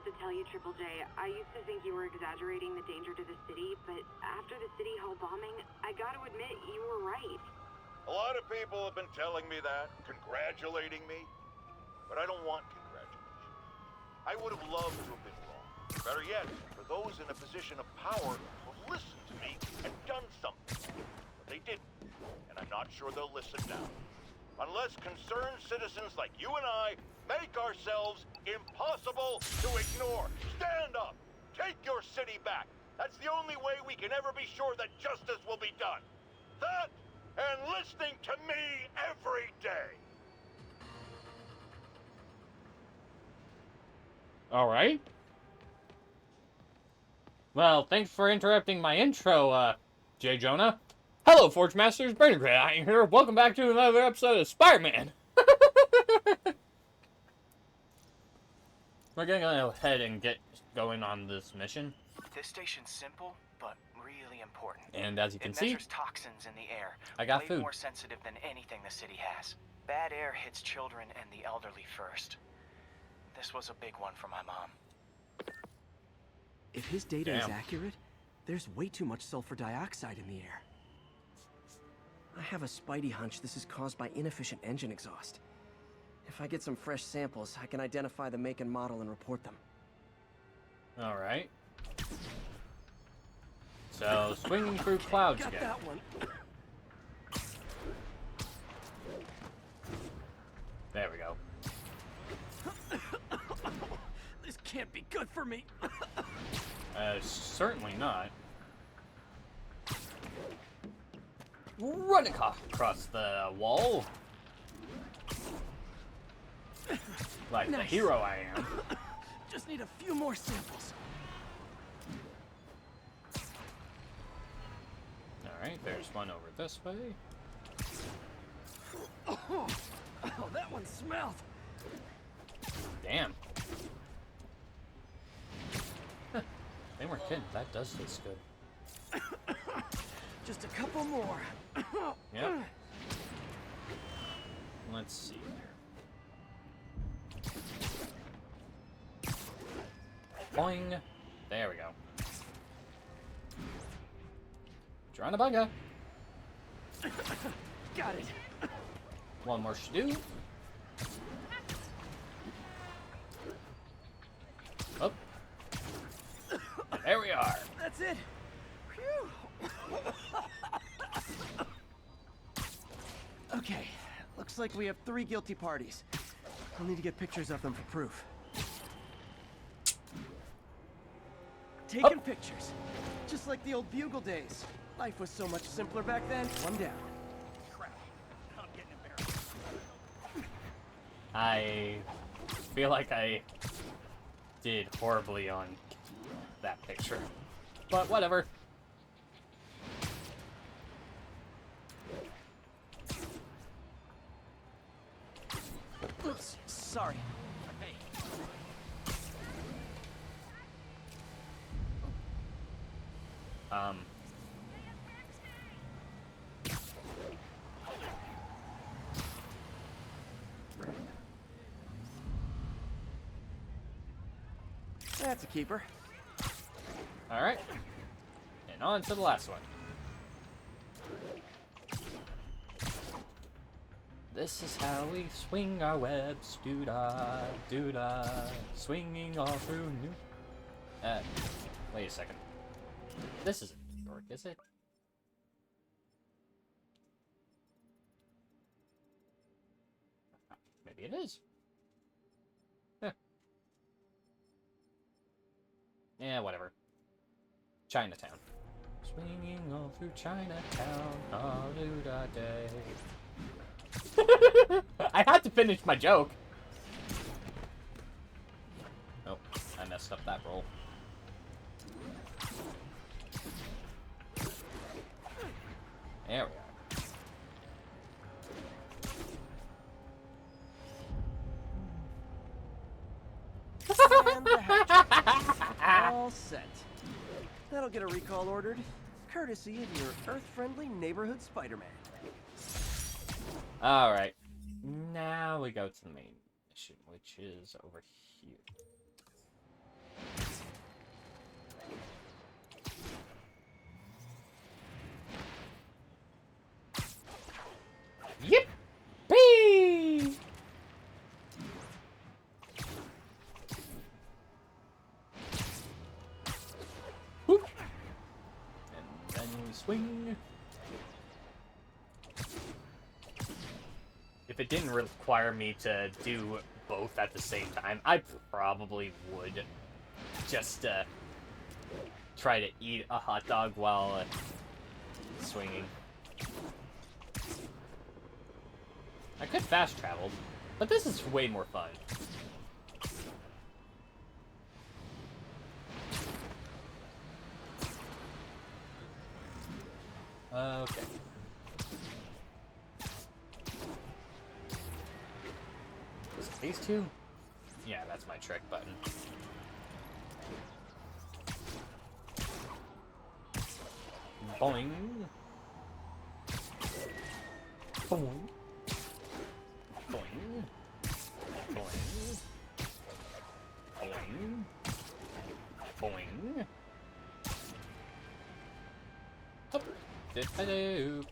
to tell you, Triple J, I used to think you were exaggerating the danger to the city, but after the City Hall bombing, I gotta admit, you were right. A lot of people have been telling me that, congratulating me, but I don't want congratulations. I would have loved to have been wrong. Better yet, for those in a position of power who have listened to me and done something. But they didn't, and I'm not sure they'll listen now. Unless concerned citizens like you and I make ourselves impossible to ignore. Stand up! Take your city back! That's the only way we can ever be sure that justice will be done. That, and listening to me every day! Alright. Well, thanks for interrupting my intro, J. Jonah. Hello, Forge Masters, Burning Gray Iron here. Welcome back to another episode of Spider-Man. We're gonna go ahead and get going on this mission. This station's simple, but really important. And as you can see, it measures toxins in the air. I got way food. More sensitive than anything the city has. Bad air hits children and the elderly first. This was a big one for my mom. If his data is accurate, there's way too much sulfur dioxide in the air. I have a spidey hunch this is caused by inefficient engine exhaust. If I get some fresh samples, I can identify the make and model and report them. Alright. So, swinging through clouds Got again. that one. There we go. This can't be good for me. Certainly not. Run across the wall. Like the hero I am. Just need a few more samples. Alright, there's one over this way. Oh, that one smelled. Damn. Huh. They weren't kidding. That does taste good. Just a couple more. Yep. Let's see here. Boing. There we go. Dronabunga. Got it. One more should do. Up. There we are. That's it. Phew. Okay, looks like we have 3 guilty parties. I'll need to get pictures of them for proof. Taking pictures. Just like the old Bugle days. Life was so much simpler back then. One down. Crap. I'm getting embarrassed. I feel like I did horribly on that picture. But whatever. Oops, sorry. Hey. That's a keeper. Alright. And on to the last one. This is how we swing our webs, doo-dah, doo-dah, swinging all through New... wait a second. This isn't New York, is it? Maybe it is. Huh. Yeah, whatever. Chinatown. Swinging all through Chinatown, all doo-dah day. I had to finish my joke. Oh, I messed up that roll. There we are. And the hatch. All set. That'll get a recall ordered, courtesy of your Earth-friendly neighborhood Spider-Man. Alright. Now we go to the main mission, which is over here. swing. If it didn't require me to do both at the same time, I probably would just try to eat a hot dog while swinging. I could fast travel, but this is way more fun. Okay. Was it phase 2? Yeah, that's my trick button. Boing. Boing. Boing. Boing. Boing. Boing. Up. Hello.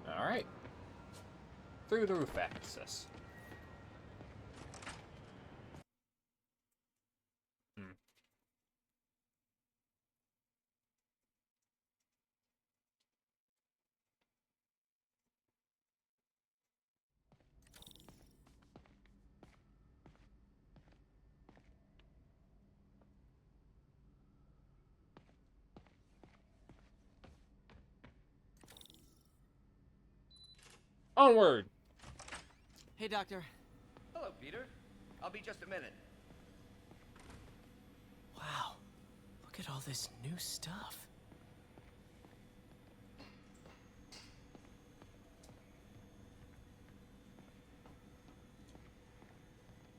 All right. Through the roof access. Onward! Hey, Doctor. Hello, Peter. I'll be just a minute. Wow. Look at all this new stuff.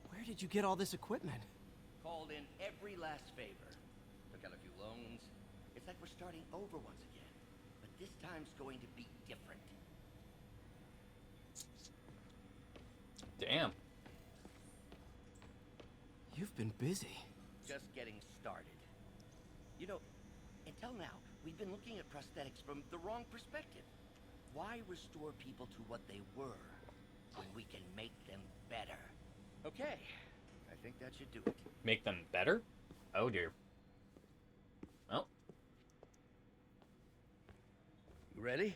Where did you get all this equipment? Called in every last favor. Took out a few loans. It's like we're starting over once again. But this time's going to be different. Damn. You've been busy. Just getting started. You know, until now, we've been looking at prosthetics from the wrong perspective. Why restore people to what they were when we can make them better? Okay, I think that should do it. Make them better? Oh dear. Well. You ready?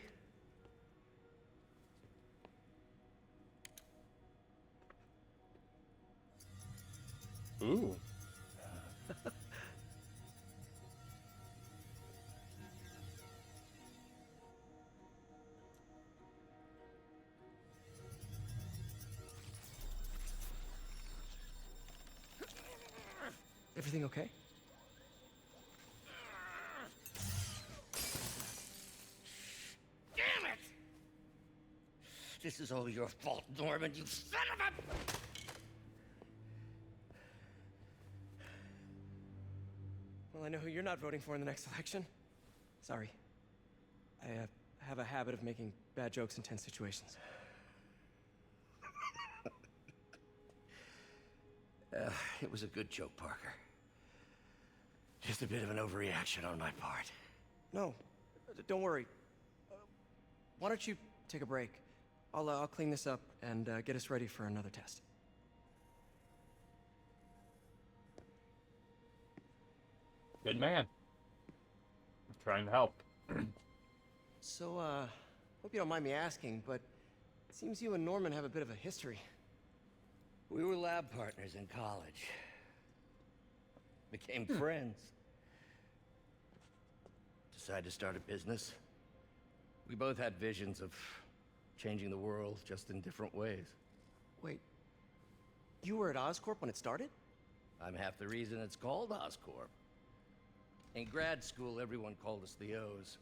Ooh. Everything okay? Damn it! This is all your fault, Norman, you son of a... Well, I know who you're not voting for in the next election. Sorry. I have a habit of making bad jokes in tense situations. It was a good joke, Parker. Just a bit of an overreaction on my part. No, don't worry. Why don't you take a break? I'll clean this up and get us ready for another test. Good man. I'm trying to help. So, hope you don't mind me asking, but it seems you and Norman have a bit of a history. We were lab partners in college. Became friends. Decided to start a business. We both had visions of changing the world, just in different ways. Wait, you were at Oscorp when it started? I'm half the reason it's called Oscorp. In grad school, everyone called us the O's.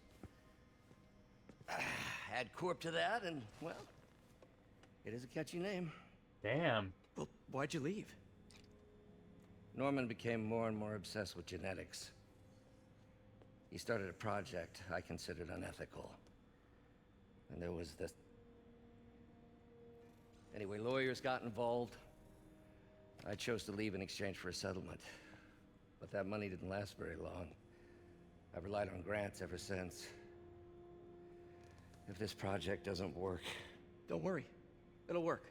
Add Corp to that, and, well, it is a catchy name. Damn. Well, why'd you leave? Norman became more and more obsessed with genetics. He started a project I considered unethical. And there was this... Anyway, lawyers got involved. I chose to leave in exchange for a settlement. But that money didn't last very long. I've relied on grants ever since. If this project doesn't work... Don't worry. It'll work.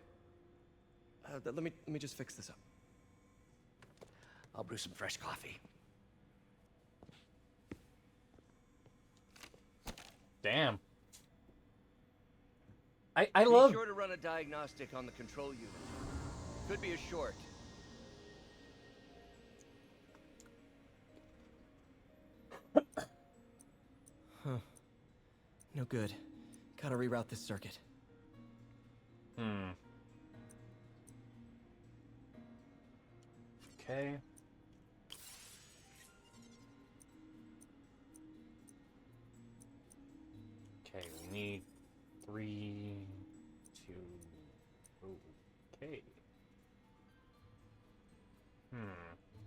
Let me just fix this up. I'll brew some fresh coffee. Damn. I Be love... sure to run a diagnostic on the control unit. Could be a short. Huh. No good. Gotta reroute this circuit. Okay. Okay, we need 3, 2... Okay.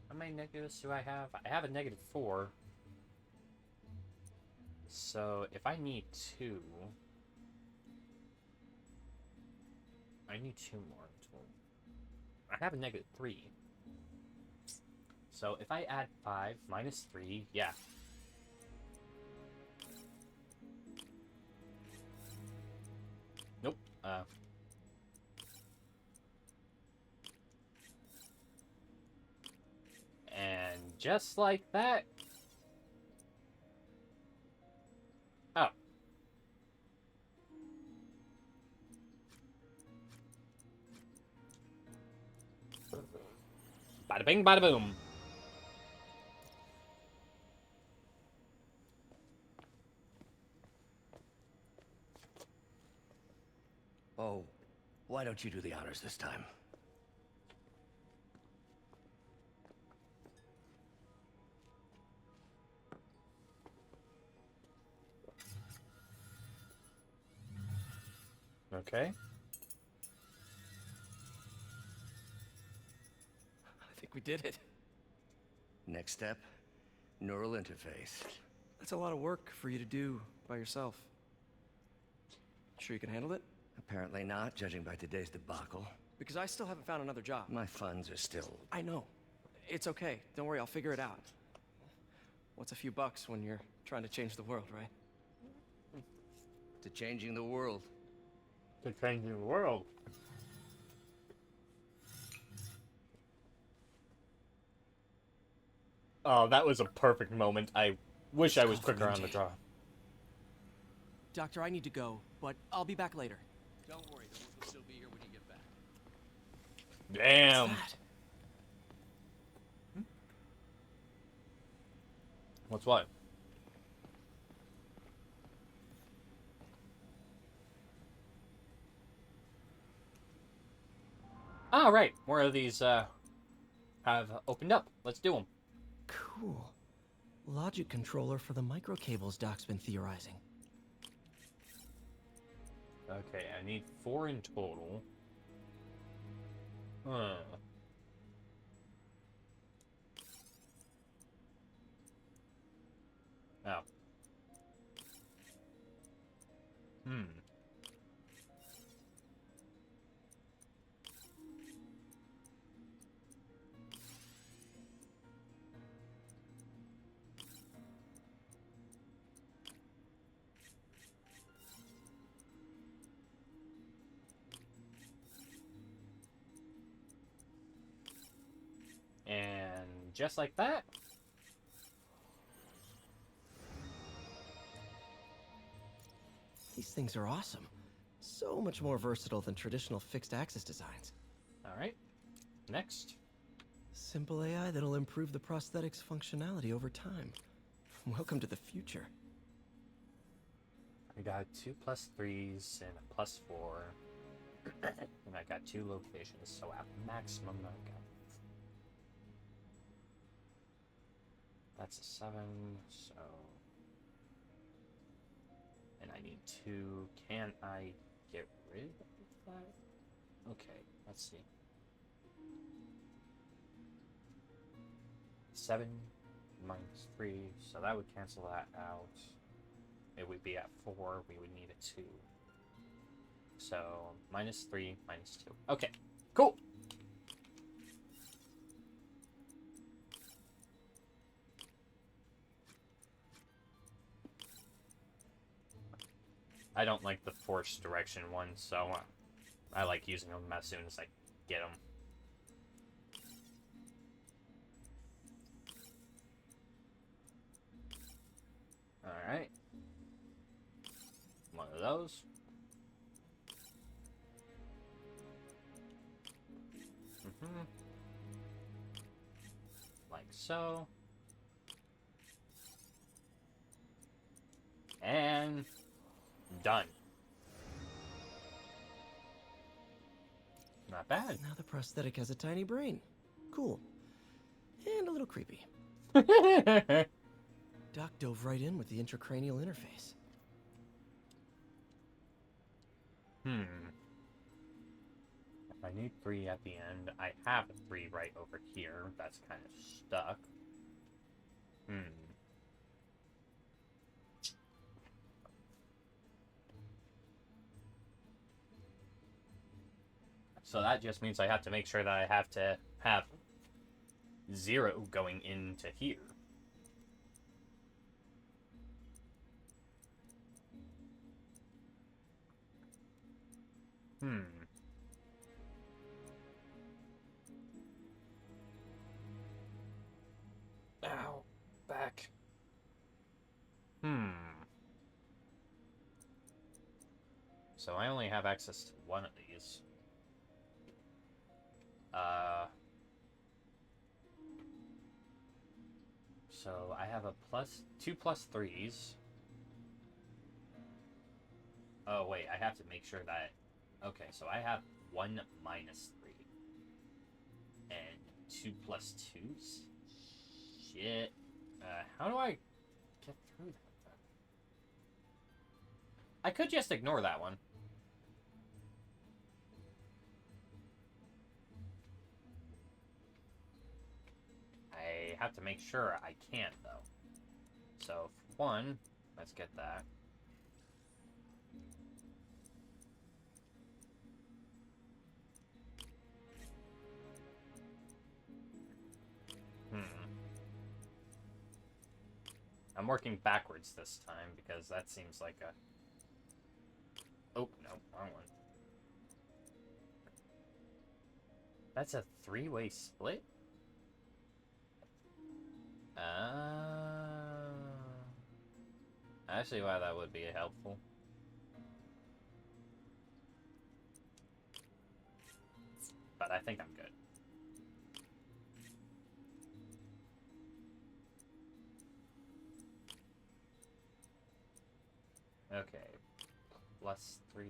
How many negatives do I have? I have a -4. So, if I need 2... I need 2 more total. I have a -3. So, if I add 5 minus 3, yeah. Nope. And just like that... Oh. Bada bing, bada boom. Oh, why don't you do the honors this time? Okay. I think we did it. Next step, neural interface. That's a lot of work for you to do by yourself. Sure you can handle it? Apparently not, judging by today's debacle. Because I still haven't found another job. My funds are still... I know. It's okay. Don't worry, I'll figure it out. What's a few bucks when you're trying to change the world, right? to changing the world. To changing the world. Oh, that was a perfect moment. I wish I was quicker on the draw. Doctor, I need to go, but I'll be back later. Don't worry, the wolf will still be here when you get back. Damn. What's that? What's what? Ah, right. More of these have opened up. Let's do them. Cool. Logic controller for the microcables Doc's been theorizing. Okay, I need 4 in total. Huh. Oh. And just like that. These things are awesome. So much more versatile than traditional fixed axis designs. Alright. Next. Simple AI that'll improve the prosthetics functionality over time. Welcome to the future. I got 2 +3s and a +4. And I got 2 locations, so at maximum I got... That's a 7, so... And I need 2. Can I get rid of that? Okay, let's see. 7 minus 3, so that would cancel that out. It would be at 4, we would need a 2. So, -3, -2. Okay, cool! I don't like the force direction one, so I like using them as soon as I Get him. Alright. One of those. Like so. And done. Not bad. Now the prosthetic has a tiny brain. Cool. And a little creepy. Doc dove right in with the intracranial interface. If I need 3 at the end, I have a 3 right over here. That's kind of stuck. So that just means I have to make sure that I have to have 0 going into here. Ow. Back. So I only have access to one of these. So I have a two plus 3s. Oh wait, I have to make sure that... Okay, so I have 1 minus 3. And 2 plus 2s? Shit. How do I get through that then? I could just ignore that one. I have to make sure I can, though. So, for 1, let's get that. I'm working backwards this time, because that seems like a... Oh, no, wrong one. That's a 3-way split? Actually, why that would be helpful. But I think I'm good. Okay. Plus 3.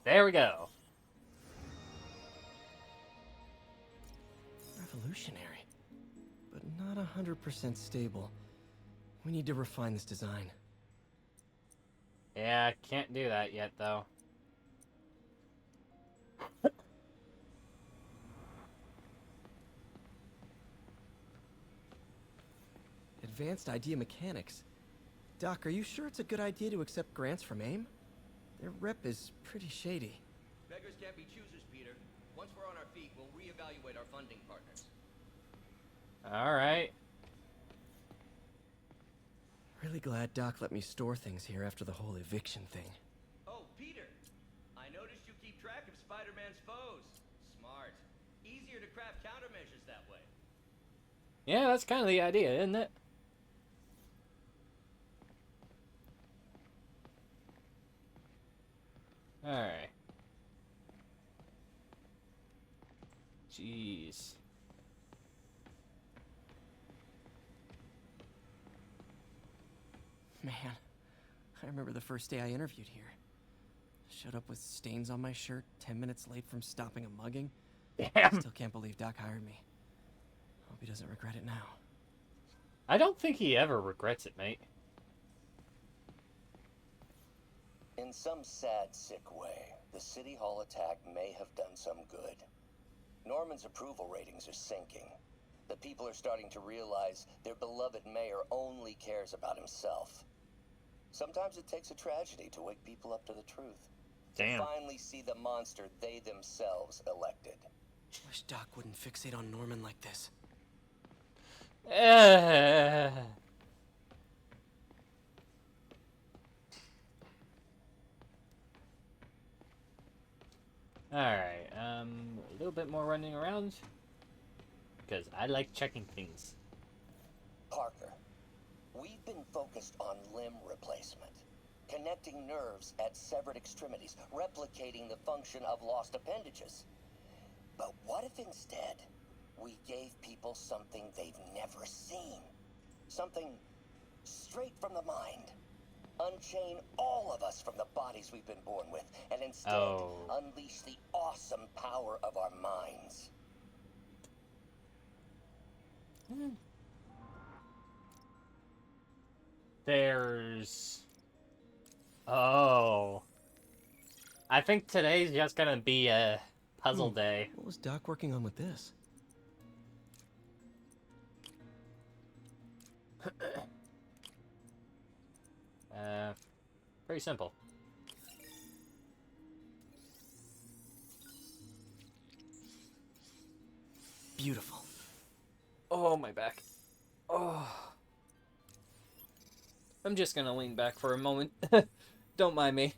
There we go. Revolutionary. But not 100% stable. We need to refine this design. Yeah, can't do that yet, though. Advanced idea mechanics. Doc, are you sure it's a good idea to accept grants from AIM? Their rep is pretty shady. Beggars can't be choosers, Peter. Once we're on our feet, we'll reevaluate our funding partners. Alright. Really glad Doc let me store things here after the whole eviction thing. Oh, Peter! I noticed you keep track of Spider-Man's foes. Smart. Easier to craft countermeasures that way. Yeah, that's kind of the idea, isn't it? Alright. Jeez. Man, I remember the first day I interviewed here. Showed up with stains on my shirt, 10 minutes late from stopping a mugging. Damn. Still can't believe Doc hired me. Hope he doesn't regret it now. I don't think he ever regrets it, mate. In some sad, sick way, the City Hall attack may have done some good. Norman's approval ratings are sinking. The people are starting to realize their beloved mayor only cares about himself. Sometimes it takes a tragedy to wake people up to the truth. Damn. To finally see the monster they themselves elected. Wish Doc wouldn't fixate on Norman like this. Alright, a little bit more running around. Because I like checking things. Parker, we've been focused on limb replacement, connecting nerves at severed extremities, replicating the function of lost appendages. But what if instead we gave people something they've never seen? Something straight from the mind. Unchain all of us from the bodies we've been born with, and instead unleash the awesome power of our minds. There's... Oh. I think today's just gonna be a puzzle day. What was Doc working on with this? Pretty simple. Beautiful. Oh, my back. Oh. I'm just gonna lean back for a moment. Don't mind me.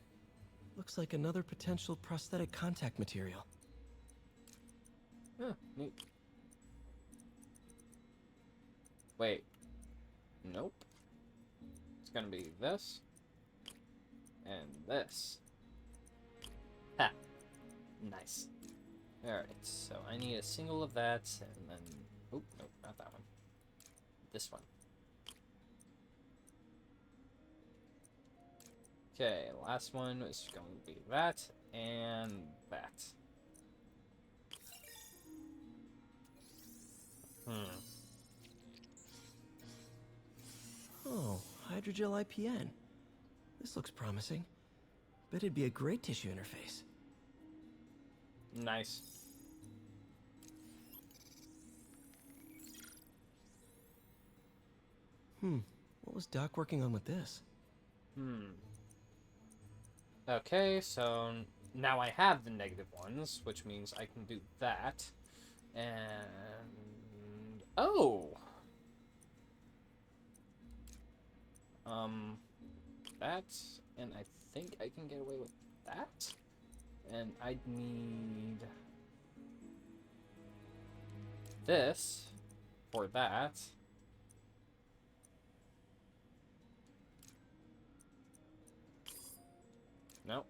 Looks like another potential prosthetic contact material. Oh, neat. Wait. Nope. It's gonna be this. And this. Ha! Nice. Alright, so I need a single of that, and then... Oop, nope, not that one. This one. Okay, last one is going to be that, and that. Oh, hydrogel IPN. This looks promising. Bet it'd be a great tissue interface. Nice. What was Doc working on with this? Okay, so now I have the negative ones, which means I can do that. And... Oh! That, and I think I can get away with that. And I'd need this for that. Nope.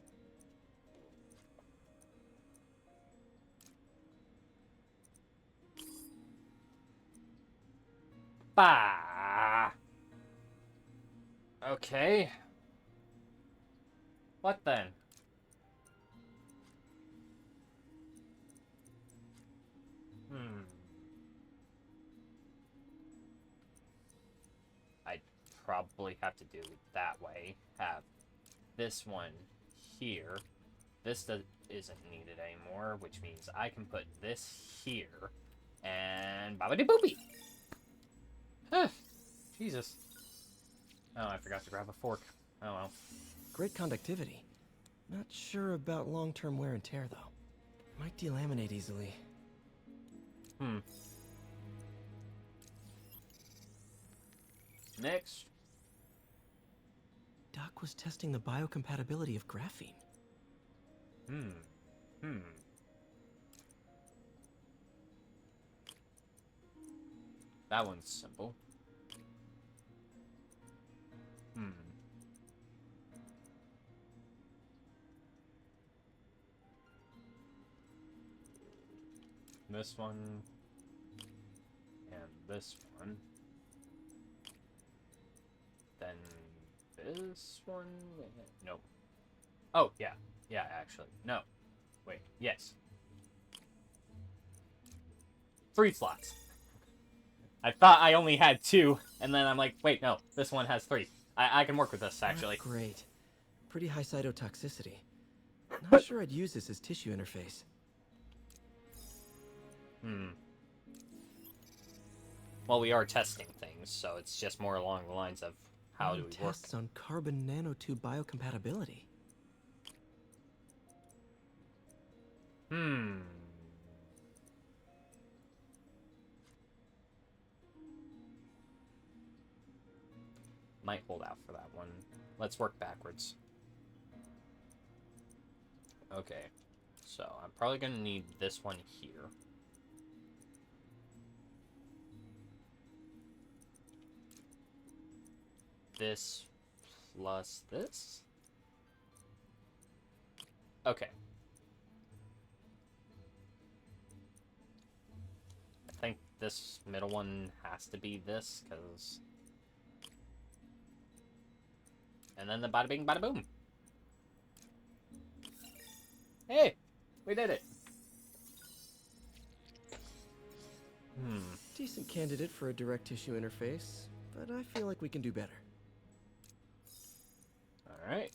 Bah! Okay. What then? I'd probably have to do it that way. Have this one here. This isn't needed anymore, which means I can put this here. And bobbity boopy! Huh. Jesus. Oh, I forgot to grab a fork. Oh well. Great conductivity. Not sure about long-term wear and tear, though. Might delaminate easily. Next. Doc was testing the biocompatibility of graphene. That one's simple. This one. And this one. Then this one. Nope. Oh, yeah. Yeah, actually. No. Wait. Yes. 3 slots. I thought I only had 2, and then I'm like, wait, no. This one has 3. I can work with this, actually. Great. Pretty high cytotoxicity. Not sure I'd use this as tissue interface. Well, we are testing things, so it's just more along the lines of how do we work. Tests on carbon nanotube biocompatibility. might hold out for that one. Let's work backwards. Okay, so I'm probably gonna need this one here. This plus this. Okay. I think this middle one has to be this, because... And then the bada bing, bada boom. Hey! We did it! Decent candidate for a direct-issue interface, but I feel like we can do better. Alright.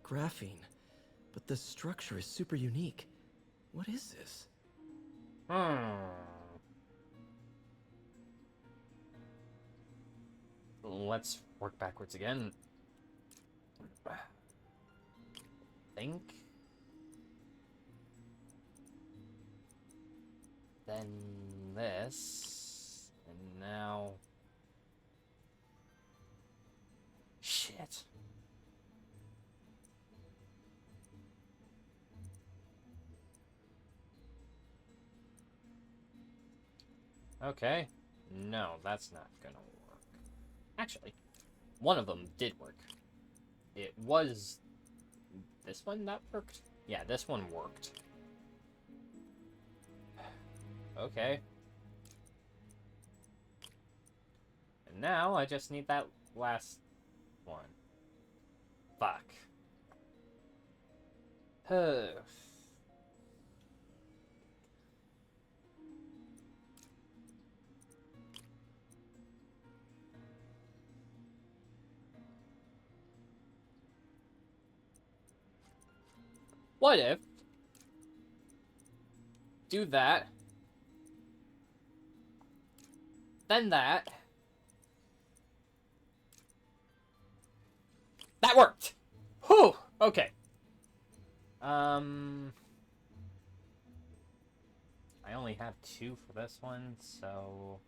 Graphene. But the structure is super unique. What is this? Let's work backwards again. Think. Then this. And now... Shit. Okay. No, that's not gonna work. Actually, one of them did work. It was... This one that worked? Yeah, this one worked. Okay. And now I just need that last one. Fuck. What if... Do that. Then that. That worked! Whew! Okay. I only have 2 for this one, so...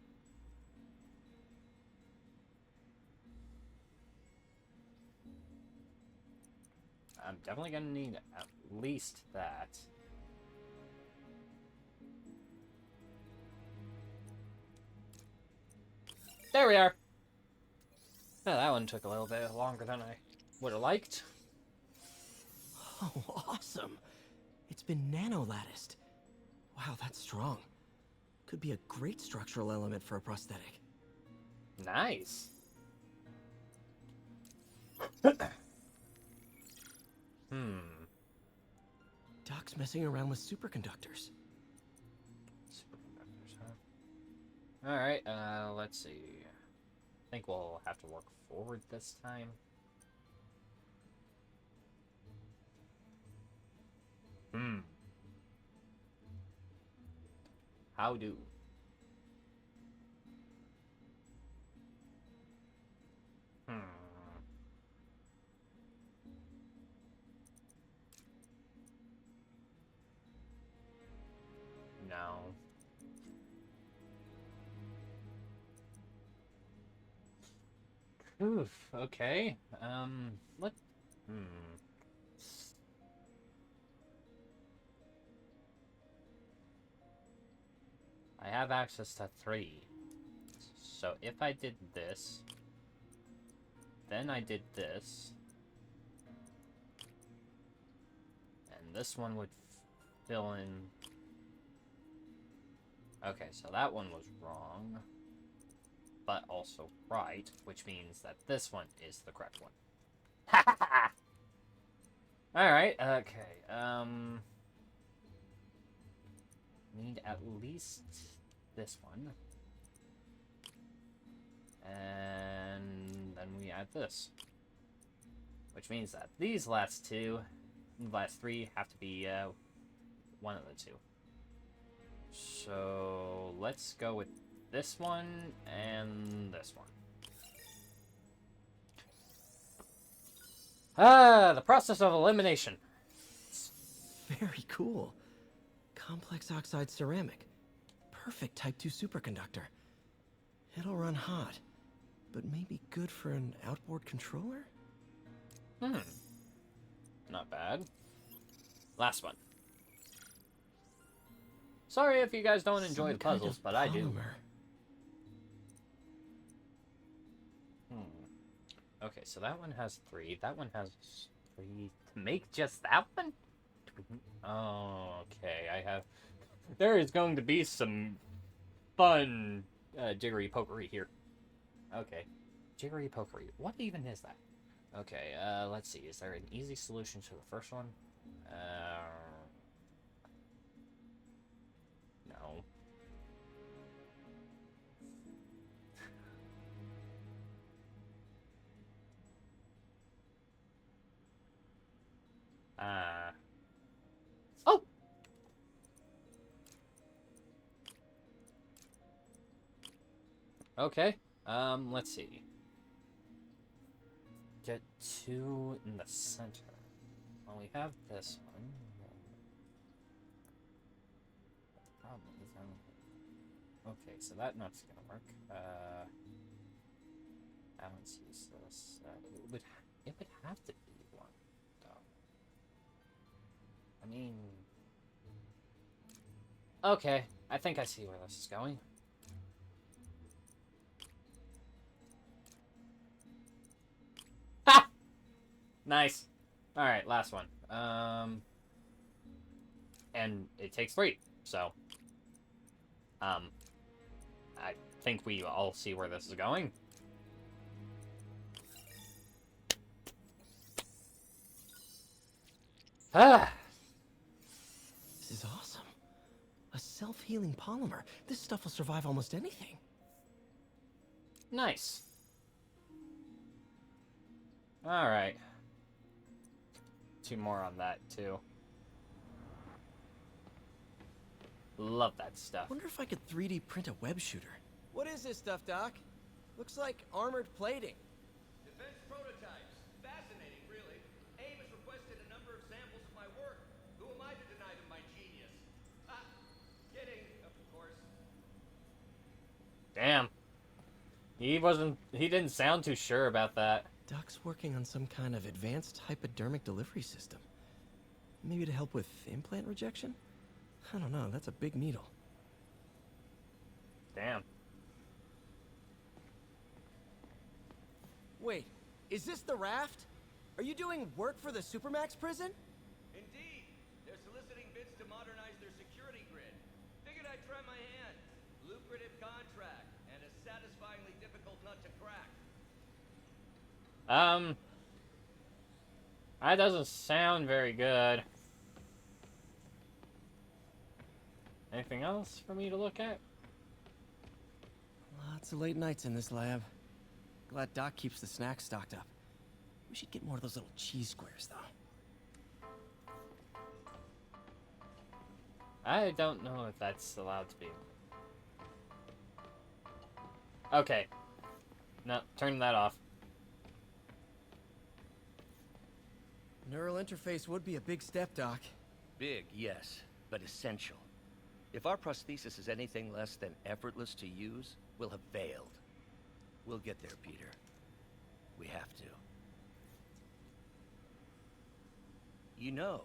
I'm definitely gonna need at least that. There we are! Oh, that one took a little bit longer than I would have liked. Oh, awesome! It's been nano-latticed. Wow, that's strong. Could be a great structural element for a prosthetic. Nice. Doc's messing around with superconductors. Superconductors, huh? Alright, let's see. I think we'll have to work forward this time. How do? No. Oof, okay. What? I have access to 3. So if I did this, then I did this, and this one would fill in... Okay, so that one was wrong, but also right, which means that this one is the correct one. Ha ha ha! Alright, okay, need at least this one. And then we add this. Which means that these last 3 have to be one of the 2. So let's go with this one and this one. Ah, the process of elimination. Very cool. Complex oxide ceramic. perfect Type 2 superconductor. It'll run hot, but maybe good for an outboard controller? Not bad. Last one. Sorry if you guys don't enjoy Some the puzzles, kind but of I do. polymer. Okay, so that one has 3. That one has 3. To make just that one? Oh, okay. There is going to be some fun jiggery pokery here. Okay. Jiggery pokery. What even is that? Okay, let's see. Is there an easy solution to the first one? No. Oh! Okay. Let's see. Get 2 in the center. Well, we have this one. The problem is, okay, so that nut's gonna work. Balance useless. It would have to be one, though. I mean... Okay, I think I see where this is going. Ha! Nice. Alright, last one. And it takes 3, so... I think we all see where this is going. Ah! This is awesome. A self-healing polymer. This stuff will survive almost anything. Nice. Alright. 2 more on that, too. Love that stuff. Wonder if I could 3D print a web shooter. What is this stuff, Doc? Looks like armored plating. Defense prototypes. Fascinating, really. AIM has requested a number of samples of my work. Who am I to deny them my genius? Kidding, of course. Damn. He didn't sound too sure about that. Doc's working on some kind of advanced hypodermic delivery system. Maybe to help with implant rejection? I don't know, that's a big needle. Damn. Wait, is this the raft? Are you doing work for the Supermax prison? Indeed. They're soliciting bids to modernize their security grid. Figured I'd try my hand. Lucrative contract, and a satisfyingly difficult nut to crack. That doesn't sound very good. Anything else for me to look at? Lots of late nights in this lab. Glad Doc keeps the snacks stocked up. We should get more of those little cheese squares, though. I don't know if that's allowed to be. Okay. No, turn that off. Neural interface would be a big step, Doc. Big, yes, but essential. If our prosthesis is anything less than effortless to use, we'll have failed. We'll get there, Peter. We have to. You know,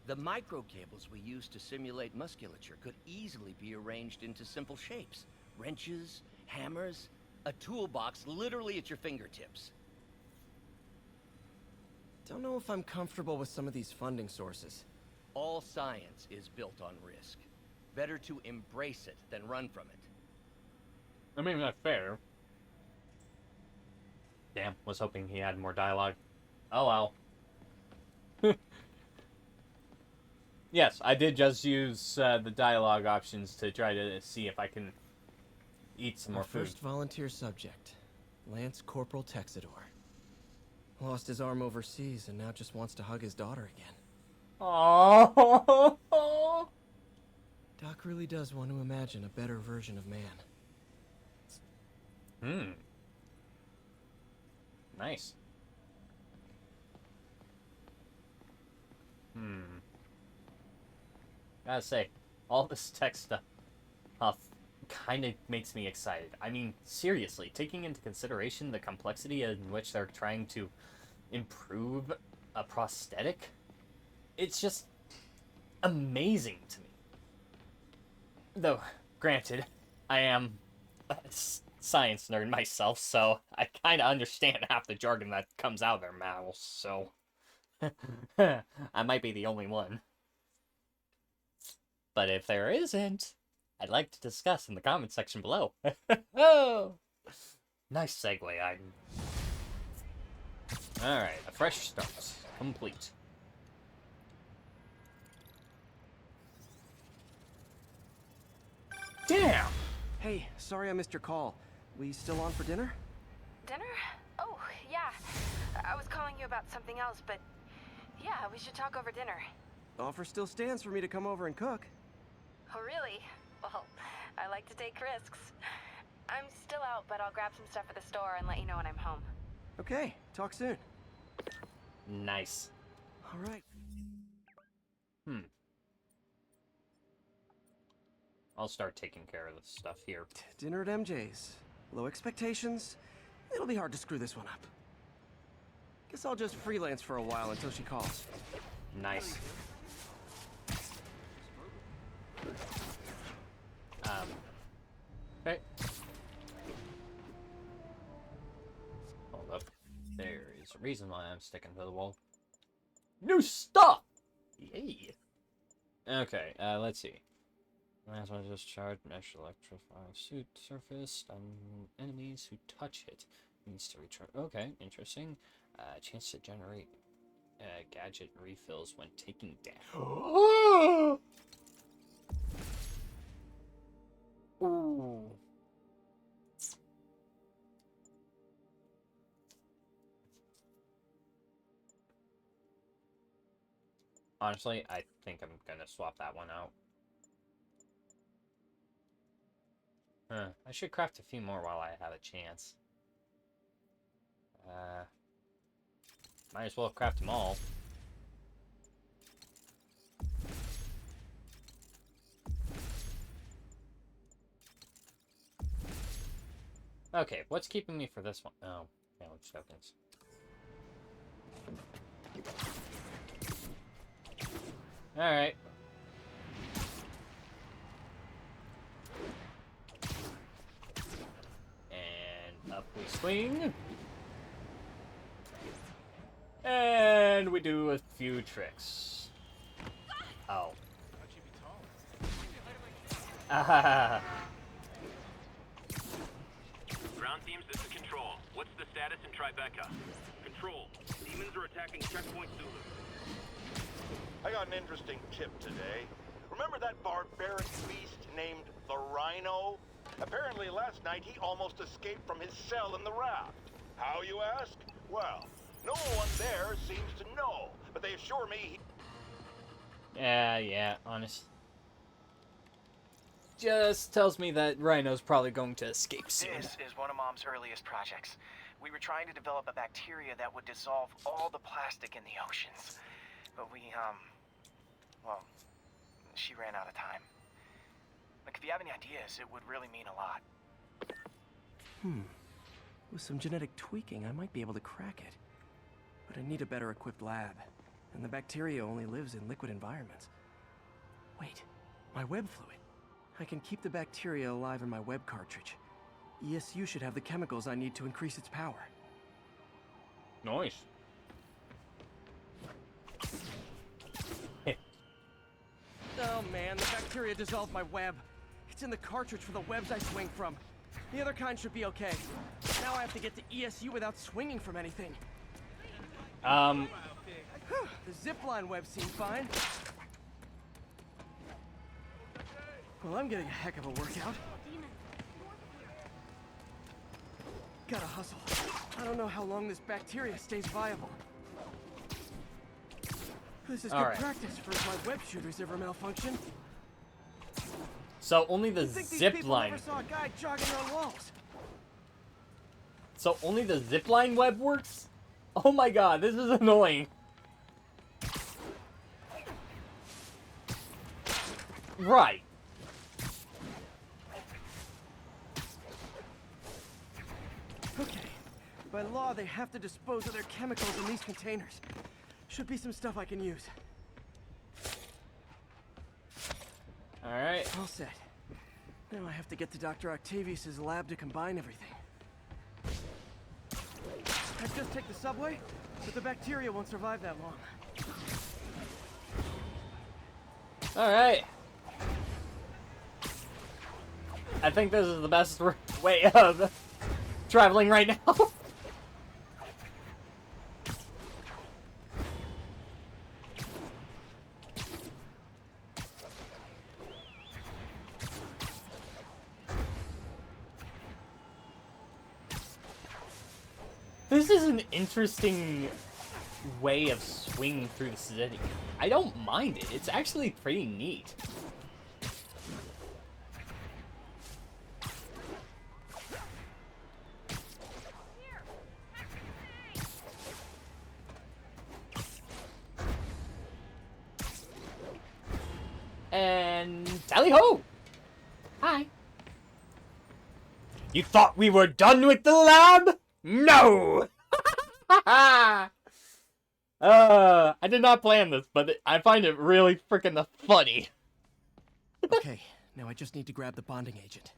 the microcables we use to simulate musculature could easily be arranged into simple shapes. Wrenches, hammers, a toolbox literally at your fingertips. Don't know if I'm comfortable with some of these funding sources. All science is built on risk. Better to embrace it than run from it. I mean, that's fair. Damn, was hoping he had more dialogue. Oh well. Yes, I did just use the dialogue options to try to see if I can eat some more food. First volunteer subject, Lance Corporal Texidor. Lost his arm overseas and now just wants to hug his daughter again. Oh. Doc really does want to imagine a better version of man. Nice. Gotta say, all this tech stuff kind of makes me excited. I mean, seriously, taking into consideration the complexity in which they're trying to improve a prosthetic, it's just amazing to me. Though, granted, I am a science nerd myself, so I kind of understand half the jargon that comes out of their mouths, so I might be the only one. But if there isn't, I'd like to discuss in the comment section below. Oh, nice segue, Aiden. Alright, a fresh start. Complete. Damn! Hey, sorry I missed your call. We still on for dinner? Dinner? Oh, yeah. I was calling you about something else, but yeah, we should talk over dinner. Offer still stands for me to come over and cook. Oh, really? Well, I like to take risks. I'm still out, but I'll grab some stuff at the store and let you know when I'm home. Okay, talk soon. Nice. All right. I'll start taking care of this stuff here. Dinner at MJ's. Low expectations. It'll be hard to screw this one up. Guess I'll just freelance for a while until she calls. Nice. Okay. Hold up. There is a reason why I'm sticking to the wall. New stuff! Yay! Okay, let's see. As I discharge, mesh electrify suit surface, stun enemies who touch it. Needs to return. Okay, interesting. Chance to generate gadget refills when taking damage. Ooh. Honestly, I think I'm gonna swap that one out. I should craft a few more while I have a chance. Might as well craft them all. Okay, what's keeping me for this one? Oh, challenge tokens. Alright. And up we swing. And we do a few tricks. Oh. Ah. Ground teams, this is Control. What's the status in Tribeca? Control, demons are attacking Checkpoint Zulu. I got an interesting tip today. Remember that barbaric beast named the Rhino? Apparently last night he almost escaped from his cell in the raft. How, you ask? Well, no one there seems to know, but they assure me he... Yeah, honest. Just tells me that Rhino's probably going to escape soon. This is one of Mom's earliest projects. We were trying to develop a bacteria that would dissolve all the plastic in the oceans. But well, she ran out of time. Like, if you have any ideas, it would really mean a lot. With some genetic tweaking, I might be able to crack it. But I need a better equipped lab. And the bacteria only lives in liquid environments. Wait, my web fluid. I can keep the bacteria alive in my web cartridge. ESU should have the chemicals I need to increase its power. Nice. Oh man, the bacteria dissolved my web. It's in the cartridge for the webs I swing from. The other kind should be okay. Now I have to get to ESU without swinging from anything. The zipline web seems fine. Well, I'm getting a heck of a workout. Gotta hustle. I don't know how long this bacteria stays viable. This is good practice for if my web shooters ever malfunction. So only the You'd think these zip people line. never saw a guy jogging on walls. So only the zipline web works? Oh my god, this is annoying. Right. Okay. By law, they have to dispose of their chemicals in these containers. Should be some stuff I can use. Alright. All set. Now I have to get to Dr. Octavius's lab to combine everything. I'd just take the subway, but the bacteria won't survive that long. Alright. I think this is the best way of traveling right now. This is an interesting way of swinging through the city. I don't mind it. It's actually pretty neat. And tally ho! Hi. You thought we were done with the lab? No! I did not plan this, but I find it really freaking funny. Okay, now I just need to grab the bonding agent.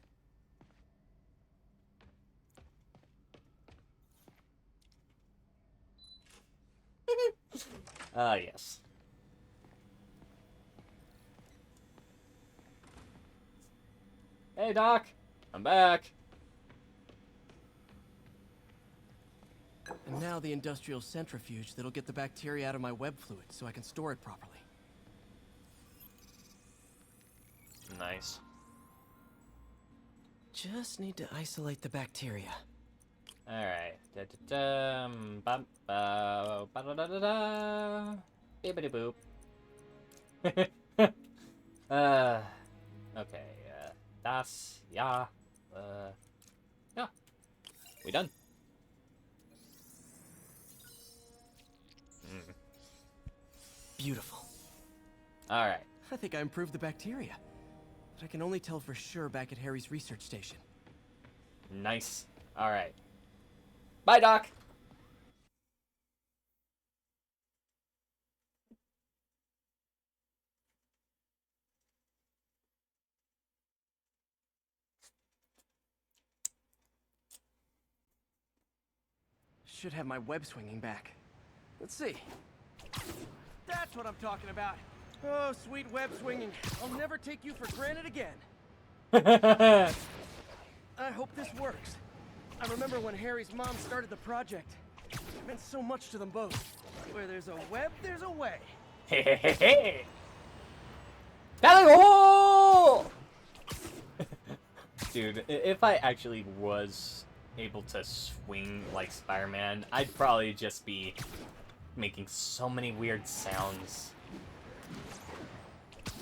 Yes. Hey, Doc. I'm back. And now the industrial centrifuge that'll get the bacteria out of my web fluid so I can store it properly. Nice. Just need to isolate the bacteria. Alright. Ba-da-da-da. Bibbidi-boop. Okay. Das, ja. Yeah. We done. Beautiful. Alright. I think I improved the bacteria. But I can only tell for sure back at Harry's research station. Nice. Alright. Bye, Doc. Should have my web swinging back. Let's see. That's what I'm talking about. Oh, sweet web swinging. I'll never take you for granted again. I hope this works. I remember when Harry's mom started the project. It meant so much to them both. Where there's a web, there's a way. Hehehe. Hello! Dude, if I actually was able to swing like Spider-Man, I'd probably just be making so many weird sounds.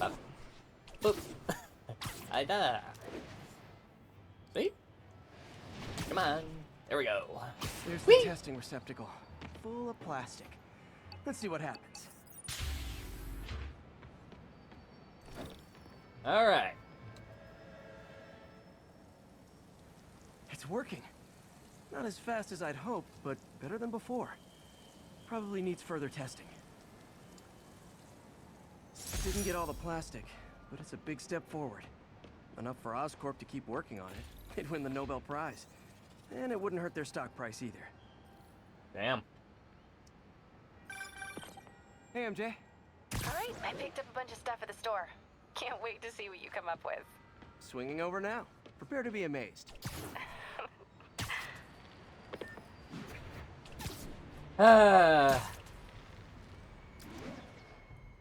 Boop. Boop. I die. See? Come on. There we go. There's Whee! the testing receptacle. Full of plastic. Let's see what happens. Alright. It's working. Not as fast as I'd hoped, but better than before. Probably needs further testing. Didn't get all the plastic, but it's a big step forward. Enough for Oscorp to keep working on it. They'd win the Nobel Prize. And it wouldn't hurt their stock price either. Damn. Hey, MJ. All right, I picked up a bunch of stuff at the store. Can't wait to see what you come up with. Swinging over now. Prepare to be amazed.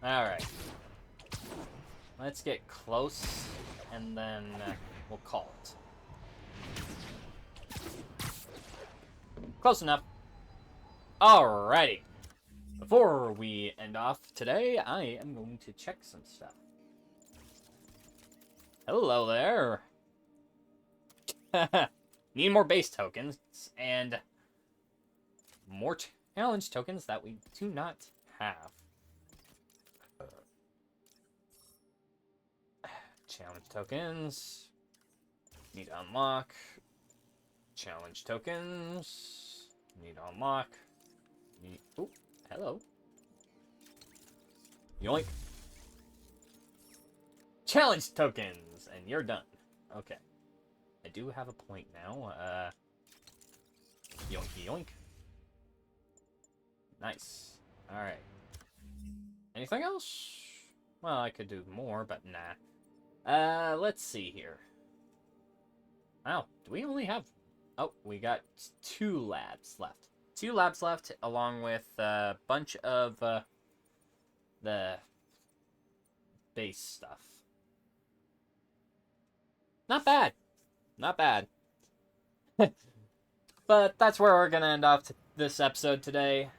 Alright. Let's get close, and then we'll call it. Close enough. Alrighty. Before we end off today, I am going to check some stuff. Hello there. Need more base tokens, and more challenge tokens that we do not have. Challenge tokens. Need to unlock. Challenge tokens. Need to unlock. Oh, hello. Yoink. Challenge tokens, and you're done. Okay. I do have a point now. Yoinky yoink. Nice. Alright. Anything else? Well, I could do more, but nah. Let's see here. Wow, do we only have... Oh, we got 2 labs left. 2 labs left, along with a bunch of the base stuff. Not bad. Not bad. But that's where we're going to end off this episode today.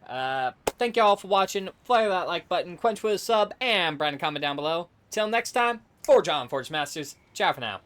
Thank you all for watching. Fire that like button, quench with a sub, and Brandon comment down below. Till next time, for John Forge Masters, ciao for now.